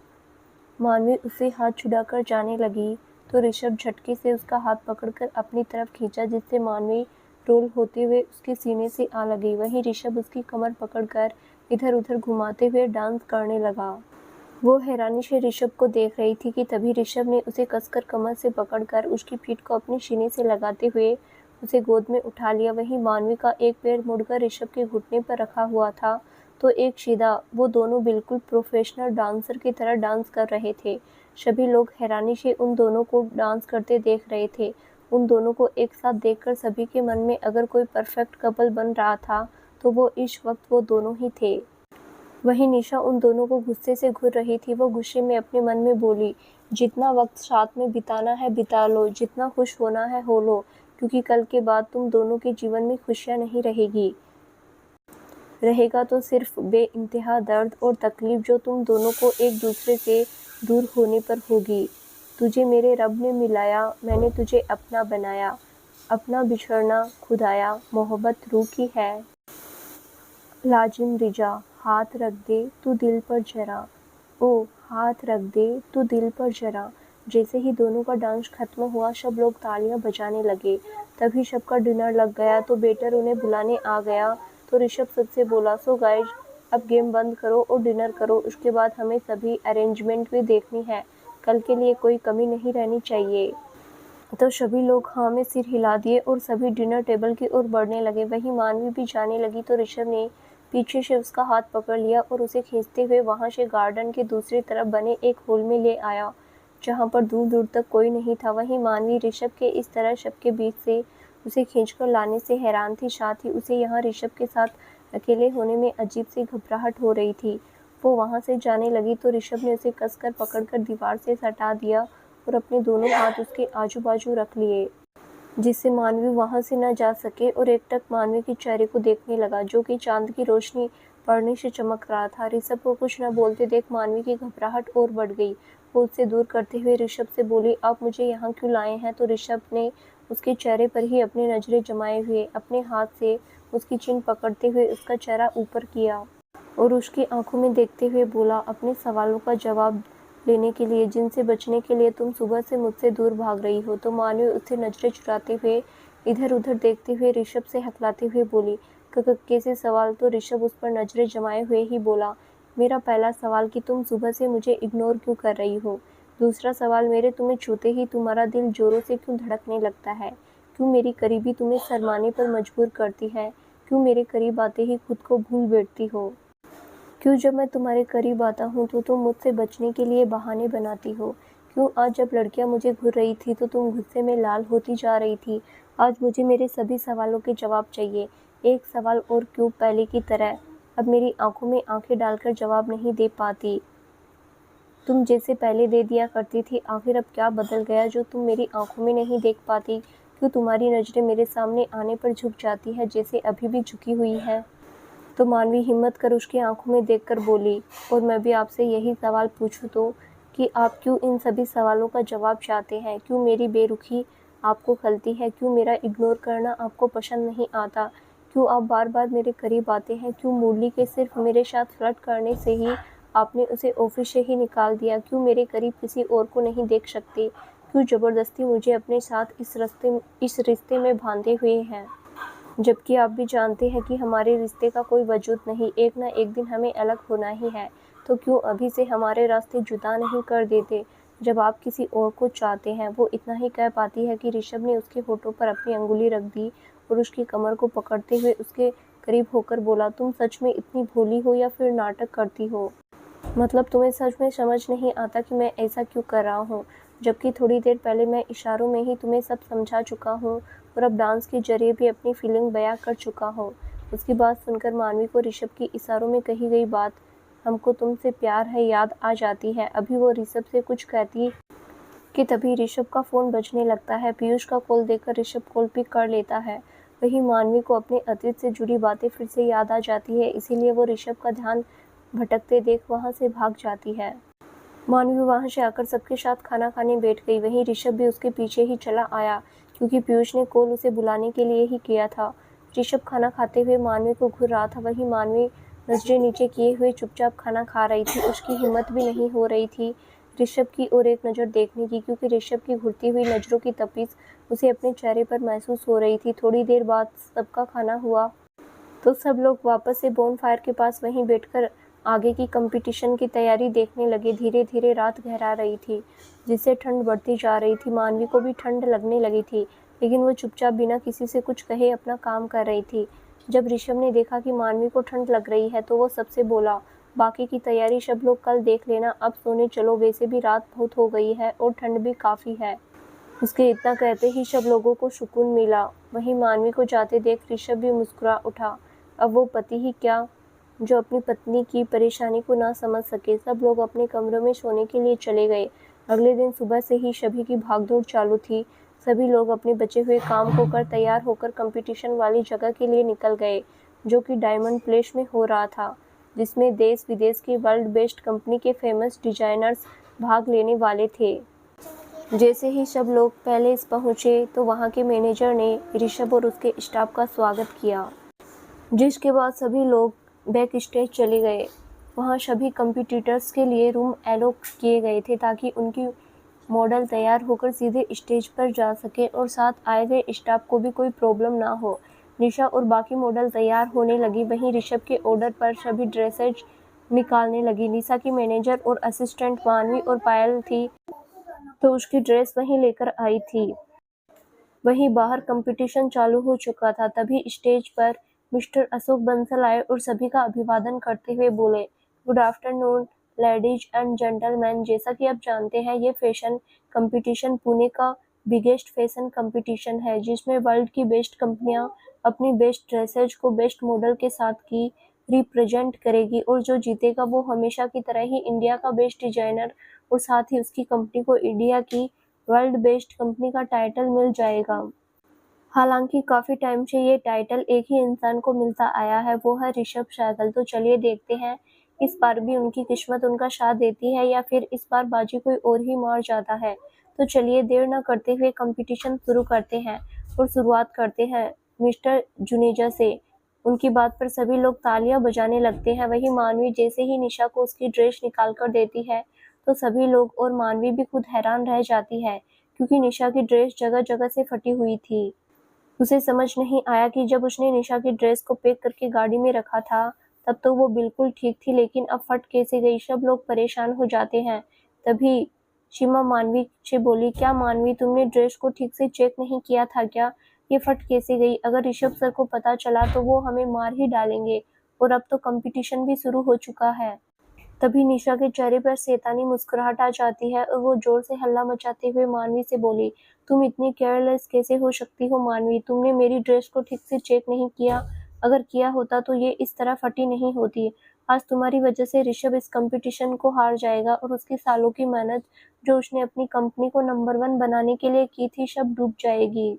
मानवी उसे हाथ छुड़ाकर जाने लगी तो ऋषभ झटके से उसका हाथ पकड़कर अपनी तरफ खींचा, जिससे मानवी रोल होते हुए उसके सीने से आ लगी। वहीं ऋषभ उसकी कमर पकड़कर इधर उधर घुमाते हुए डांस करने लगा। वो हैरानी से ऋषभ को देख रही थी कि तभी ऋषभ ने उसे कसकर कमर से पकड़कर उसकी पीठ को अपने सीने से लगाते हुए उसे गोद में उठा लिया। वहीं मानवी का एक पैर मुड़कर ऋषभ के घुटने पर रखा हुआ था तो एक सीधा। वो दोनों बिल्कुल प्रोफेशनल डांसर की तरह डांस कर रहे थे। सभी लोग हैरानी से उन दोनों को डांस करते देख रहे थे। उन दोनों को एक साथ देखकर सभी के मन में अगर कोई परफेक्ट कपल बन रहा था तो वो इस वक्त वो दोनों ही थे। वहीं निशा उन दोनों को गुस्से से घूर रही थी। वो गुस्से में अपने मन में बोली, जितना वक्त साथ में बिताना है बिता लो, जितना खुश होना है हो लो, क्योंकि कल के बाद तुम दोनों के जीवन में खुशियां नहीं रहेगा तो सिर्फ बेइंतहा दर्द और तकलीफ जो तुम दोनों को एक दूसरे से दूर होने पर होगी। तुझे मेरे रब ने मिलाया, मैंने तुझे अपना बनाया, अपना बिछड़ना खुदाया, मोहब्बत रूह की है लाजिम रिजा, हाथ रख दे तू दिल पर जरा, ओ हाथ रख दे तू दिल पर जरा। जैसे ही दोनों का डांस खत्म हुआ सब लोग तालियां बजाने लगे। तभी सबका डिनर लग गया तो वेटर उन्हें बुलाने आ गया तो ऋषभ सबसे बोला, सो गाइज अब गेम बंद करो और डिनर करो, उसके बाद हमें सभी अरेंजमेंट भी देखनी है, कल के लिए कोई कमी नहीं रहनी चाहिए। तो सभी लोग हाँ में सिर हिला दिए और सभी डिनर टेबल की ओर बढ़ने लगे। वहीं मानवी भी जाने लगी तो ऋषभ ने पीछे से उसका हाथ पकड़ लिया और उसे खींचते हुए वहां से गार्डन के दूसरी तरफ बने एक होल में ले आया, जहां पर दूर दूर तक कोई नहीं था। वहीं मानवी ऋषभ के इस तरह सबके बीच से उसे खींचकर लाने से हैरान थी, साथ ही उसे यहाँ ऋषभ के साथ अकेले होने में अजीब सी घबराहट हो रही थी। वो वहां से जाने लगी तो ऋषभ ने उसे कसकर पकड़कर दीवार से सटा दिया और अपने दोनों हाथ उसके आजू बाजू रख लिए, जिससे मानवी वहां से न जा सके, और एकटक मानवी के चेहरे को देखने लगा जो कि चांद की रोशनी पड़ने से चमक रहा था। ऋषभ को कुछ न बोलते देख मानवी की घबराहट और बढ़ गई। वो उससे दूर करते हुए ऋषभ से बोली, आप मुझे यहाँ क्यों लाए हैं? तो ऋषभ ने उसके चेहरे पर ही अपनी नजरें जमाए हुए अपने हाथ से उसकी चिन पकड़ते हुए उसका चेहरा ऊपर किया और उसकी आंखों में देखते हुए बोला, अपने सवालों का जवाब लेने के लिए जिनसे बचने के लिए तुम सुबह से मुझसे दूर भाग रही हो। तो मानवी उससे नजरें चुराते हुए इधर उधर देखते हुए ऋषभ से हकलाते हुए बोली, कैसे सवाल? तो ऋषभ उस पर नजरें जमाए हुए ही बोला, मेरा पहला सवाल कि तुम सुबह से मुझे इग्नोर क्यों कर रही हो? दूसरा सवाल, मेरे तुम्हें छूते ही तुम्हारा दिल जोरों से क्यों धड़कने लगता है? क्यों मेरी करीबी तुम्हें शर्माने पर मजबूर करती है? क्यों मेरे करीब आते ही खुद को भूल बैठती हो? क्यों जब मैं तुम्हारे करीब आता हूँ तो तुम मुझसे बचने के लिए बहाने बनाती हो? क्यों आज जब लड़कियां मुझे घूर रही थी तो तुम गुस्से में लाल होती जा रही थी? आज मुझे मेरे सभी सवालों के जवाब चाहिए। एक सवाल और, क्यों पहले की तरह अब मेरी आंखों में आंखें डालकर जवाब नहीं दे पाती? तुम जैसे पहले दे दिया करती थी, आखिर अब क्या बदल गया जो तुम मेरी आंखों में नहीं देख पाती? क्यों तुम्हारी नजरें मेरे सामने आने पर झुक जाती है जैसे अभी भी झुकी हुई है? तो मानवी हिम्मत कर उसकी आंखों में देखकर बोली, और मैं भी आपसे यही सवाल पूछूं तो, कि आप क्यों इन सभी सवालों का जवाब चाहते हैं? क्यों मेरी बेरुखी आपको खलती है? क्यों मेरा इग्नोर करना आपको पसंद नहीं आता? क्यों आप बार बार मेरे करीब आते हैं? क्यों मुरली के सिर्फ मेरे साथ फ्लर्ट करने से ही आपने उसे ऑफिस से ही निकाल दिया? क्यों मेरे करीब किसी और को नहीं देख सकते? क्यों जबरदस्ती मुझे अपने साथ इस रिश्ते में बांधे हुए हैं, जबकि आप भी जानते हैं कि हमारे रिश्ते का कोई वजूद नहीं, एक ना एक दिन हमें अलग होना ही है। तो क्यों अभी से हमारे रास्ते जुदा नहीं कर देते? जब आप किसी और को चाहते हैं। वो इतना ही कह पाती है कि ऋषभ ने उसके होठों पर अपनी अंगुली रख दी और उसकी कमर को पकड़ते हुए उसके करीब होकर बोला, तुम सच में इतनी भोली हो या फिर नाटक करती हो? मतलब तुम्हें सच में समझ नहीं आता कि मैं ऐसा क्यों कर रहा हूँ, जबकि थोड़ी देर पहले मैं इशारों में ही तुम्हें सब समझा चुका हूँ और अब डांस के जरिए भी अपनी फीलिंग बयां कर चुका हूँ। उसकी बात सुनकर मानवी को ऋषभ की इशारों में कही गई बात, हमको तुमसे प्यार है, याद आ जाती है। अभी वो ऋषभ से कुछ कहती कि तभी ऋषभ का फ़ोन बजने लगता है। पीयूष का कॉल देखकर ऋषभ कॉल पिक कर लेता है। वहीं मानवी को अपने अतीत से जुड़ी बातें फिर से याद आ जाती है, इसीलिए वो ऋषभ का ध्यान भटकते देख वहाँ से भाग जाती है। मानवी वहाँ से आकर सबके साथ खाना खाने बैठ गई। वहीं ऋषभ भी उसके पीछे ही चला आया, क्योंकि पीयूष ने कॉल उसे बुलाने के लिए ही किया था। ऋषभ खाना खाते हुए मानवी को घूर रहा था। वहीं मानवी नजरें नीचे किए हुए चुपचाप खाना खा रही थी। उसकी हिम्मत भी नहीं हो रही थी ऋषभ की ओर एक नज़र देखने की, क्योंकि ऋषभ की घुरती हुई नज़रों की तपिश उसे अपने चेहरे पर महसूस हो रही थी। थोड़ी देर बाद सबका खाना हुआ तो सब लोग वापस से बोनफायर के पास वहीं बैठकर आगे की कंपटीशन की तैयारी देखने लगे। धीरे धीरे रात गहरा रही थी, जिससे ठंड बढ़ती जा रही थी। मानवी को भी ठंड लगने लगी थी, लेकिन वो चुपचाप बिना किसी से कुछ कहे अपना काम कर रही थी। जब ऋषभ ने देखा कि मानवी को ठंड लग रही है तो वो सबसे बोला, बाकी की तैयारी सब लोग कल देख लेना, अब सोने चलो, वैसे भी रात बहुत हो गई है और ठंड भी काफ़ी है। उसके इतना कहते ही सब लोगों को सुकून मिला। वहीं मानवी को जाते देख ऋषभ भी मुस्कुरा उठा। अब वो पति ही क्या, जो अपनी पत्नी की परेशानी को ना समझ सके। सब लोग अपने कमरों में सोने के लिए चले गए। अगले दिन सुबह से ही सभी की भागदौड़ चालू थी। सभी लोग अपने बचे हुए काम को कर तैयार होकर कंपटीशन वाली जगह के लिए निकल गए, जो कि डायमंड प्लेस में हो रहा था, जिसमें देश विदेश की वर्ल्ड बेस्ट कंपनी के फेमस डिजाइनर्स भाग लेने वाले थे। जैसे ही सब लोग पैलेस पहुंचे तो वहां के मैनेजर ने ऋषभ और उसके स्टाफ का स्वागत किया, जिसके बाद सभी लोग बैक स्टेज चले गए। वहां सभी कंपटीटर्स के लिए रूम एलोट किए गए थे, ताकि उनकी मॉडल तैयार होकर सीधे स्टेज पर जा सके और साथ आए गए स्टाफ को भी कोई प्रॉब्लम ना हो। निशा और बाकी मॉडल तैयार होने लगी। वहीं ऋषभ के ऑर्डर पर सभी ड्रेसेज निकालने लगी। निशा की मैनेजर और असिस्टेंट मानवी और पायल थी, तो उसकी ड्रेस वहीं लेकर आई थी। वहीं बाहर कंपटीशन चालू हो चुका था। तभी स्टेज पर मिस्टर अशोक बंसल आए और सभी का अभिवादन करते हुए बोले, good afternoon ladies and gentleman. जैसा कि आप जानते हैं, ये फैशन कंपटीशन पुणे का बिगेस्ट फैशन कंपटीशन है, जिसमें वर्ल्ड की बेस्ट कंपनियां अपनी बेस्ट ड्रेसेज को बेस्ट मॉडल के साथ की रिप्रेजेंट करेगी, और जो जीतेगा वो हमेशा की तरह ही इंडिया का बेस्ट डिजाइनर और साथ ही उसकी कंपनी को इंडिया की वर्ल्ड बेस्ट कंपनी का टाइटल मिल जाएगा। हालांकि काफी टाइम से ये टाइटल एक ही इंसान को मिलता आया है, वो है ऋषभ सहगल। तो चलिए देखते हैं इस बार भी उनकी किस्मत उनका साथ देती है या फिर इस बार बाजी कोई और ही मार जाता है। तो चलिए देर न करते हुए कंपटीशन शुरू करते हैं और शुरुआत करते हैं मिस्टर जुनेजा से। उनकी बात पर सभी लोग तालियां बजाने लगते हैं। वही मानवी जैसे ही निशा को उसकी ड्रेस निकाल कर देती है तो सभी लोग और मानवी भी खुद हैरान रह जाती है, क्योंकि निशा की ड्रेस जगह जगह से फटी हुई थी। उसे समझ नहीं आया कि जब उसने निशा की ड्रेस को पैक करके गाड़ी में रखा था तब तो वो बिल्कुल ठीक थी, लेकिन अब फट कैसे गई। सब लोग परेशान हो जाते हैं। तभी सीमा मानवी से बोली, क्या मानवी, तुमने ड्रेस को ठीक से चेक नहीं किया था क्या? ये फट कैसे गई? अगर ऋषभ सर को पता चला तो वो हमें मार ही डालेंगे, और अब तो कंपटीशन भी शुरू हो चुका है। तभी निशा के चेहरे पर शैतानी मुस्कुराहट आ जाती है और वो जोर से हल्ला मचाते हुए मानवी से बोली, तुम इतनी केयरलेस कैसे हो सकती हो मानवी? तुमने मेरी ड्रेस को ठीक से चेक नहीं किया। अगर किया होता तो ये इस तरह फटी नहीं होती। आज तुम्हारी वजह से ऋषभ इस कंपटीशन को हार जाएगा और उसकी सालों की मेहनत जो उसने अपनी कंपनी को नंबर 1 बनाने के लिए की थी, सब डूब जाएगी।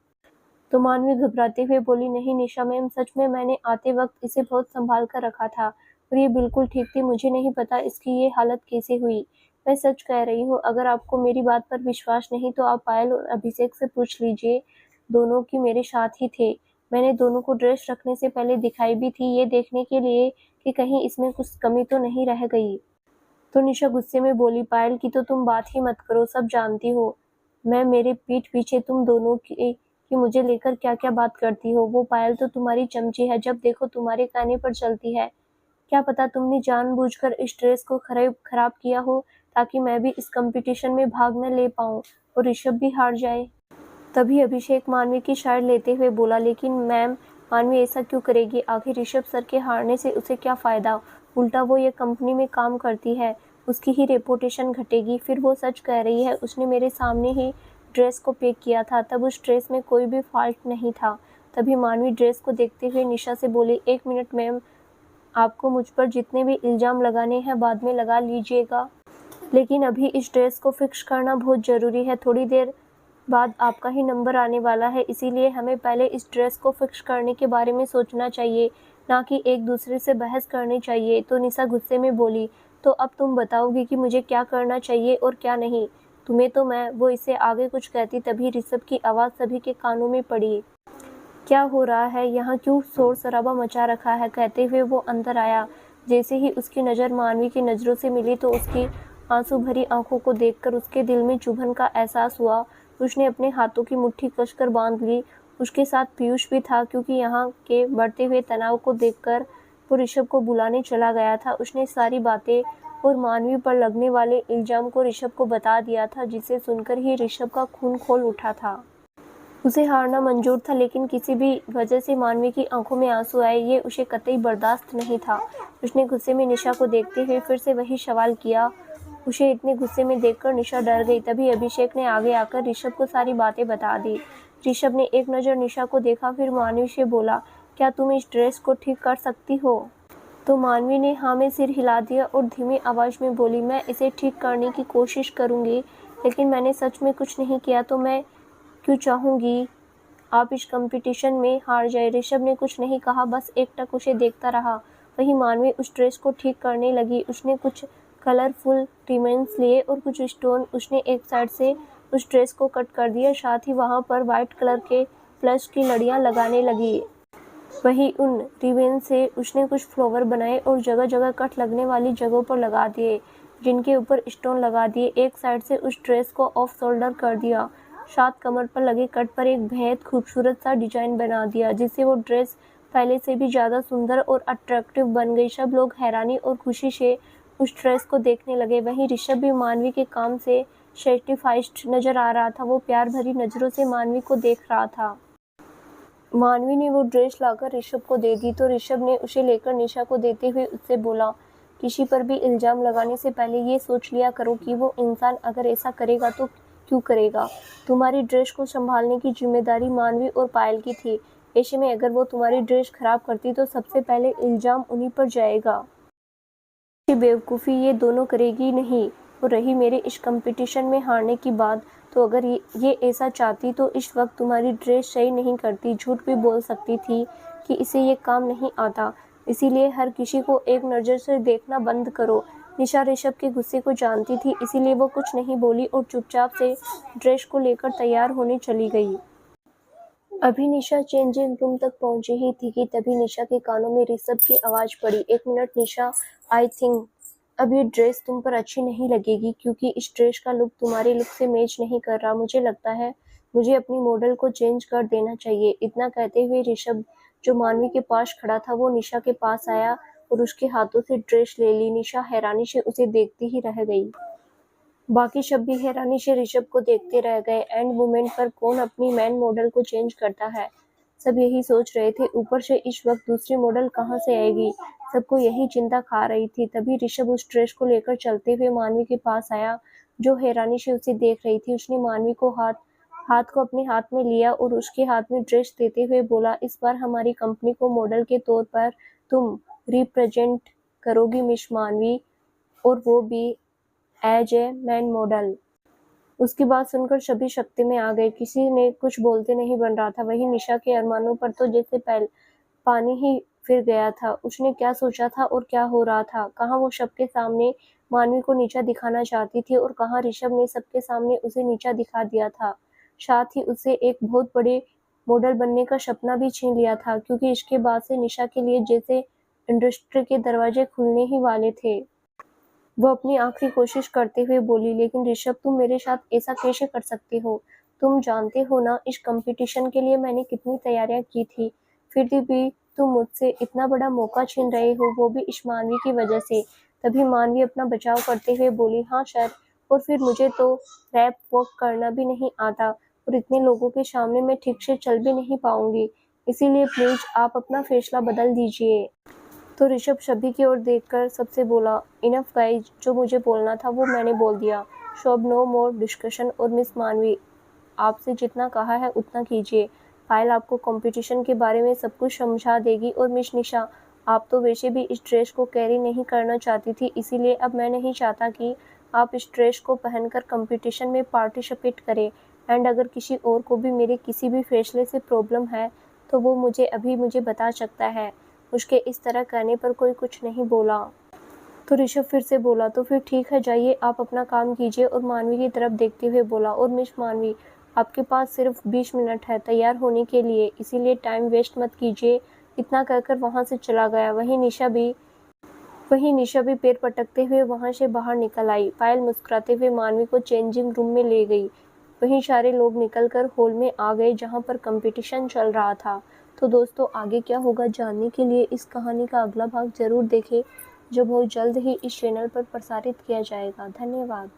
तो मानवी घबराते हुए बोली, नहीं निशा मैम, सच में मैंने आते वक्त इसे बहुत संभाल कर रखा था और ये बिल्कुल ठीक थी। मुझे नहीं पता इसकी ये हालत कैसे हुई। मैं सच कह रही हूँ। अगर आपको मेरी बात पर विश्वास नहीं तो आप पायल और अभिषेक से पूछ लीजिए, दोनों की मेरे साथ ही थे। मैंने दोनों को ड्रेस रखने से पहले दिखाई भी थी, ये देखने के लिए कि कहीं इसमें कुछ कमी तो नहीं रह गई। तो निशा गुस्से में बोली, पायल की तो तुम बात ही मत करो, सब जानती हो मैं मेरे पीठ पीछे तुम दोनों की कि मुझे लेकर क्या क्या बात करती हो। वो पायल तो तुम्हारी चमची है, जब देखो तुम्हारे कहने पर चलती है। क्या पता तुमने जानबूझकर इस ड्रेस को खराब किया हो, ताकि मैं भी इस कंपटीशन में भाग न ले पाऊं और ऋषभ भी हार जाए। तभी अभिषेक मानवी की साइड लेते हुए बोला, लेकिन मैम, मानवी ऐसा क्यों करेगी? आखिर ऋषभ सर के हारने से उसे क्या फ़ायदा? उल्टा वो ये कंपनी में काम करती है, उसकी ही रेपुटेशन घटेगी। फिर वो सच कह रही है, उसने मेरे सामने ही ड्रेस को पैक किया था, तब उस ड्रेस में कोई भी फॉल्ट नहीं था। तभी मानवी ड्रेस को देखते हुए निशा से बोली, 1 मिनट मैम, आपको मुझ पर जितने भी इल्ज़ाम लगाने हैं बाद में लगा लीजिएगा। लेकिन अभी इस ड्रेस को फिक्स करना बहुत ज़रूरी है, थोड़ी देर बाद आपका ही नंबर आने वाला है, इसीलिए हमें पहले इस ड्रेस को फिक्स करने के बारे में सोचना चाहिए, ना कि एक दूसरे से बहस करनी चाहिए। तो निशा गुस्से में बोली, तो अब तुम बताओगी कि मुझे क्या करना चाहिए और क्या नहीं? तुम्हें तो मैं, वो इसे आगे कुछ कहती तभी ऋषभ की आवाज़ सभी के कानों में पड़ी। क्या हो रहा है यहाँ, क्यों शोर शराबा मचा रखा है? कहते हुए वो अंदर आया। जैसे ही उसकी नज़र मानवी की नज़रों से मिली तो उसकी आंसू भरी आंखों को देखकर उसके दिल में चुभन का एहसास हुआ। उसने अपने हाथों की मुट्ठी कसकर बांध ली। उसके साथ पीयूष भी था, क्योंकि यहाँ के बढ़ते हुए तनाव को देखकर वो ऋषभ को बुलाने चला गया था। उसने सारी बातें और मानवी पर लगने वाले इल्जाम को ऋषभ को बता दिया था, जिसे सुनकर ही ऋषभ का खून खौल उठा था। उसे हारना मंजूर था, लेकिन किसी भी वजह से मानवी की आंखों में आंसू आए, ये उसे कतई बर्दाश्त नहीं था। उसने गुस्से में निशा को देखते हुए फिर से वही सवाल किया। उसे इतने गुस्से में देखकर निशा डर गई। तभी अभिषेक ने आगे आकर ऋषभ को सारी बातें बता दी। ऋषभ ने एक नज़र निशा को देखा, फिर मानवी से बोला, क्या तुम इस ड्रेस को ठीक कर सकती हो? तो मानवी ने हाँ में सिर हिला दिया और धीमी आवाज़ में बोली, मैं इसे ठीक करने की कोशिश करूँगी, लेकिन मैंने सच में कुछ नहीं किया तो मैं क्यों चाहूँगी आप इस कंपटीशन में हार जाए? ऋषभ ने कुछ नहीं कहा, बस एकटक उसे देखता रहा। वहीं मानवी उस ड्रेस को ठीक करने लगी। उसने कुछ कलरफुल रिबन्स लिए और कुछ स्टोन उसने एक साइड से उस ड्रेस को कट कर दिया, साथ ही वहाँ पर वाइट कलर के प्लस की लड़ियाँ लगाने लगी। वहीं उन रिबन से उसने कुछ फ्लावर बनाए और जगह जगह कट लगने वाली जगहों पर लगा दिए, जिनके ऊपर स्टोन लगा दिए। एक साइड से उस ड्रेस को ऑफ शोल्डर कर दिया, साथ कमर पर लगे कट पर एक बेहद खूबसूरत सा डिजाइन बना दिया, जिससे वो ड्रेस पहले से भी ज़्यादा सुंदर और अट्रैक्टिव बन गई। सब लोग हैरानी और खुशी से उस ड्रेस को देखने लगे। वहीं ऋषभ भी मानवी के काम से सेटिस्फाइड नजर आ रहा था। वो प्यार भरी नज़रों से मानवी को देख रहा था। मानवी ने वो ड्रेस लाकर ऋषभ को दे दी तो ऋषभ ने उसे लेकर निशा को देते हुए उससे बोला, किसी पर भी इल्ज़ाम लगाने से पहले ये सोच लिया करो कि वो इंसान अगर ऐसा करेगा तो क्यों करेगा। तुम्हारी ड्रेस को संभालने की जिम्मेदारी मानवी और पायल की थी। ऐसे में अगर वो तुम्हारी ड्रेस खराब करती तो सबसे पहले इल्ज़ाम उन्हीं पर जाएगा। कि बेवकूफ़ी ये दोनों करेगी नहीं। और रही मेरे इस कंपटीशन में हारने की बात, तो अगर ये ऐसा चाहती तो इस वक्त तुम्हारी ड्रेस सही नहीं करती, झूठ भी बोल सकती थी कि इसे ये काम नहीं आता। इसीलिए हर किसी को एक नज़र से देखना बंद करो। निशा ऋषभ के गुस्से को जानती थी, इसीलिए वो कुछ नहीं बोली और चुपचाप से ड्रेस को लेकर तैयार होने चली गई। अभी निशा चेंजिंग रूम तक पहुंची ही थी कि तभी निशा के कानों में ऋषभ की आवाज़ पड़ी, एक मिनट निशा, आई थिंक अब ये ड्रेस तुम पर अच्छी नहीं लगेगी, क्योंकि इस ड्रेस का लुक तुम्हारे लुक से मैच नहीं कर रहा। मुझे लगता है मुझे अपनी मॉडल को चेंज कर देना चाहिए। इतना कहते हुए ऋषभ, जो मानवी के पास खड़ा था, वो निशा के पास आया और उसके हाथों से ड्रेस ले ली। निशा हैरानी से उसे देखती ही रह गई। बाकी सब भी हैरानी से ऋषभ को देखते रह गए। एंड मोमेंट पर कौन अपनी मैन मॉडल को चेंज करता है, सब यही सोच रहे थे। ऊपर से इस वक्त दूसरी मॉडल कहाँ से आएगी, सबको यही चिंता खा रही थी। तभी ऋषभ उस ड्रेस को लेकर चलते हुए मानवी के पास आया, जो हैरानी से उसे देख रही थी। उसने मानवी को हाथ को अपने हाथ में लिया और उसके हाथ में ड्रेस देते हुए बोला, इस बार हमारी कंपनी को मॉडल के तौर पर तुम रिप्रेजेंट करोगी मिस मानवी, और वो भी एज ए मैन मॉडल। उसकी बात सुनकर सभी शक्ति में आ गए, किसी ने कुछ बोलते नहीं बन रहा था। वहीं निशा के अरमानों पर तो जैसे पानी ही फिर गया था। उसने क्या सोचा था और क्या हो रहा था, कहाँ वो सबके सामने मानवी को नीचा दिखाना चाहती थी और कहाँ ऋषभ ने सबके सामने उसे नीचा दिखा दिया था। साथ ही उसे एक बहुत बड़े मॉडल बनने का सपना भी छीन लिया था, क्योंकि इसके बाद से निशा के लिए जैसे इंडस्ट्री के दरवाजे खुलने ही वाले थे। वो अपनी आखिरी कोशिश करते हुए बोली, लेकिन ऋषभ तुम मेरे साथ ऐसा कैसे कर सकते हो? तुम जानते हो ना इस कंपटीशन के लिए मैंने कितनी तैयारियां की थी, फिर भी तुम मुझसे इतना बड़ा मौका छीन रहे हो, वो भी इस मानवी की वजह से। तभी मानवी अपना बचाव करते हुए बोली, हाँ सर, और फिर मुझे तो रैप वॉक करना भी नहीं आता और इतने लोगों के सामने मैं ठीक से चल भी नहीं पाऊंगी, इसीलिए प्लीज आप अपना फैसला बदल दीजिए। तो ऋषभ सभी की ओर देखकर सबसे बोला, इनफ गाइज, जो मुझे बोलना था वो मैंने बोल दिया। सो अब नो मोर डिस्कशन। और मिस मानवी, आपसे जितना कहा है उतना कीजिए। पायल आपको कंपटीशन के बारे में सब कुछ समझा देगी। और मिस निशा, आप तो वैसे भी इस ड्रेस को कैरी नहीं करना चाहती थी, इसीलिए अब मैं नहीं चाहता कि आप इस ड्रेस को पहनकर कंपटीशन में पार्टिसिपेट करें एंड अगर किसी और को भी मेरे किसी भी फैसले से प्रॉब्लम है तो वो मुझे बता सकता है। उसके इस तरह कहने पर कोई कुछ नहीं बोला। तो ऋषभ फिर से बोला, तो फिर ठीक है, जाइए आप अपना काम कीजिए। और मानवी की तरफ देखते हुए बोला, और मिस मानवी, आपके पास सिर्फ 20 मिनट है तैयार होने के लिए, इसीलिए टाइम वेस्ट मत कीजिए। इतना कहकर वहाँ से चला गया। वहीं निशा भी पैर पटकते हुए वहाँ से बाहर निकल आई। पायल मुस्कुराते हुए मानवी को चेंजिंग रूम में ले गई। वहीं सारे लोग निकलकर हॉल में आ गए जहाँ पर कंपटीशन चल रहा था। तो दोस्तों, आगे क्या होगा जानने के लिए इस कहानी का अगला भाग जरूर देखें, जो बहुत जल्द ही इस चैनल पर प्रसारित किया जाएगा। धन्यवाद।